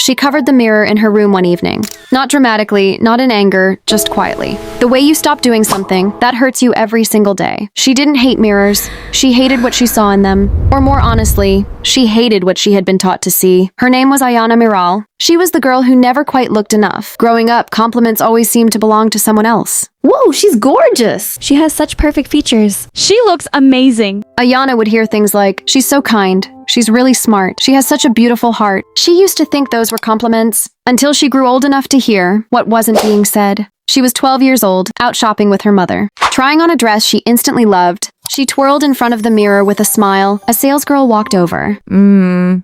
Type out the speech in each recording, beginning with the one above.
She covered the mirror in her room one evening. Not dramatically, not in anger, just quietly. The way you stop doing something, that hurts you every single day. She didn't hate mirrors. She hated what she saw in them. Or more honestly, she hated what she had been taught to see. Her name was Ayana Miral. She was the girl who never quite looked enough. Growing up, compliments always seemed to belong to someone else. Whoa, she's gorgeous. She has such perfect features. She looks amazing. Ayana would hear things like, she's so kind, she's really smart, she has such a beautiful heart. She used to think those were compliments, until she grew old enough to hear what wasn't being said. She was 12 years old, out shopping with her mother. Trying on a dress she instantly loved, she twirled in front of the mirror with a smile. A salesgirl walked over.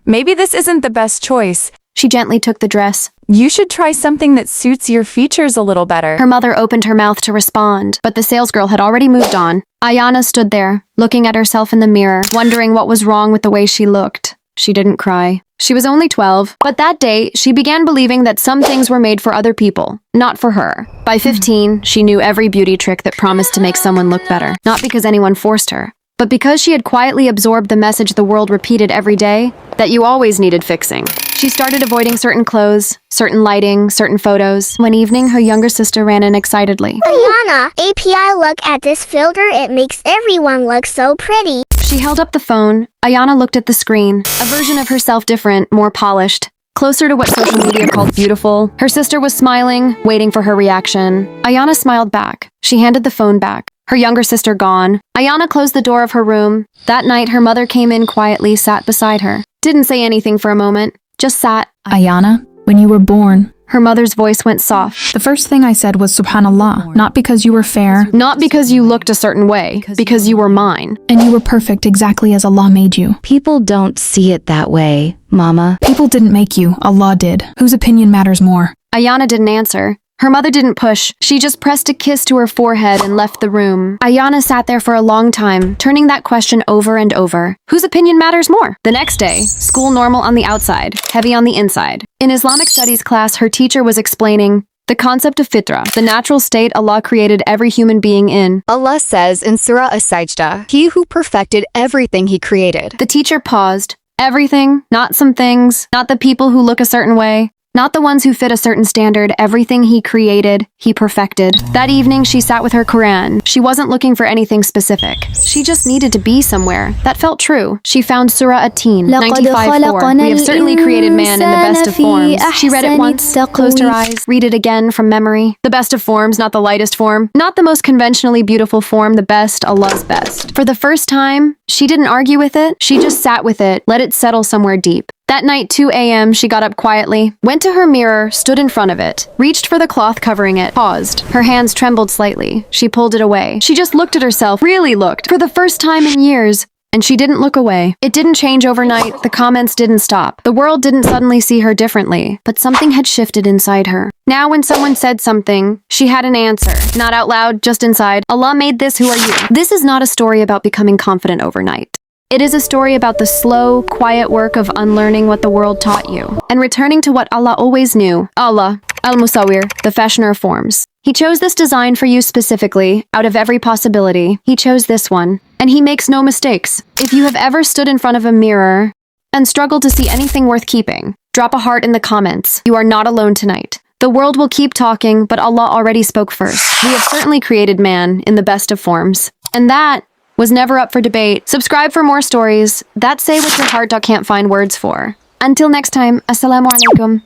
Maybe this isn't the best choice. She gently took the dress. You should try something that suits your features a little better. Her mother opened her mouth to respond, but the salesgirl had already moved on. Ayana stood there, looking at herself in the mirror, wondering what was wrong with the way she looked. She didn't cry. She was only 12, but that day, she began believing that some things were made for other people, not for her. By 15, she knew every beauty trick that promised to make someone look better, not because anyone forced her, but because she had quietly absorbed the message the world repeated every day, that you always needed fixing. She started avoiding certain clothes, certain lighting, certain photos. One evening, her younger sister ran in excitedly. Ayana, API, look at this filter. It makes everyone look so pretty. She held up the phone. Ayana looked at the screen. A version of herself different, more polished, closer to what social media called beautiful. Her sister was smiling, waiting for her reaction. Ayana smiled back. She handed the phone back. Her younger sister gone. Ayana closed the door of her room. That night, her mother came in quietly, sat beside her. Didn't say anything for a moment, just sat. Ayana, when you were born, Her mother's voice went soft. the first thing I said was Subhanallah, not because you were fair, Not because you looked a certain way, because you were mine. and you were perfect exactly as Allah made you. People don't see it that way, Mama. People didn't make you, Allah did. Whose opinion matters more? Ayana didn't answer. Her mother didn't push. She just pressed a kiss to her forehead and left the room. Ayana sat there for a long time, turning that question over and over. Whose opinion matters more? The next day, school normal on the outside, heavy on the inside. In Islamic studies class, her teacher was explaining the concept of fitra, the natural state Allah created every human being in. Allah says in Surah As-Sajdah, He who perfected everything He created. The teacher paused. Everything, not some things, not the people who look a certain way. Not the ones who fit a certain standard. Everything He created, He perfected. That evening, she sat with her Qur'an. She wasn't looking for anything specific. She just needed to be somewhere. That felt true. She found Surah At-Tin, 95:4. We have certainly created man in the best of forms. She read it once, closed her eyes, read it again from memory. The best of forms, not the lightest form. Not the most conventionally beautiful form, the best, Allah's best. For the first time, she didn't argue with it. She just sat with it, let it settle somewhere deep. That night, 2 a.m., she got up quietly, went to her mirror, stood in front of it, reached for the cloth covering it, paused. Her hands trembled slightly. She pulled it away. She just looked at herself, really looked, for the first time in years. And she didn't look away. It didn't change overnight. The comments didn't stop. The world didn't suddenly see her differently, but something had shifted inside her. Now when someone said something, she had an answer. Not out loud, just inside. Allah made this, who are you? This is not a story about becoming confident overnight. It is a story about the slow, quiet work of unlearning what the world taught you and returning to what Allah always knew. Allah, Al-Musawwir, the fashioner of forms. He chose this design for you specifically, out of every possibility. He chose this one, and He makes no mistakes. If you have ever stood in front of a mirror and struggled to see anything worth keeping, drop a heart in the comments. You are not alone tonight. The world will keep talking, but Allah already spoke first. We have certainly created man in the best of forms. And that was never up for debate. Subscribe for more stories that say what your heart can't find words for. Until next time, Assalamu alaikum.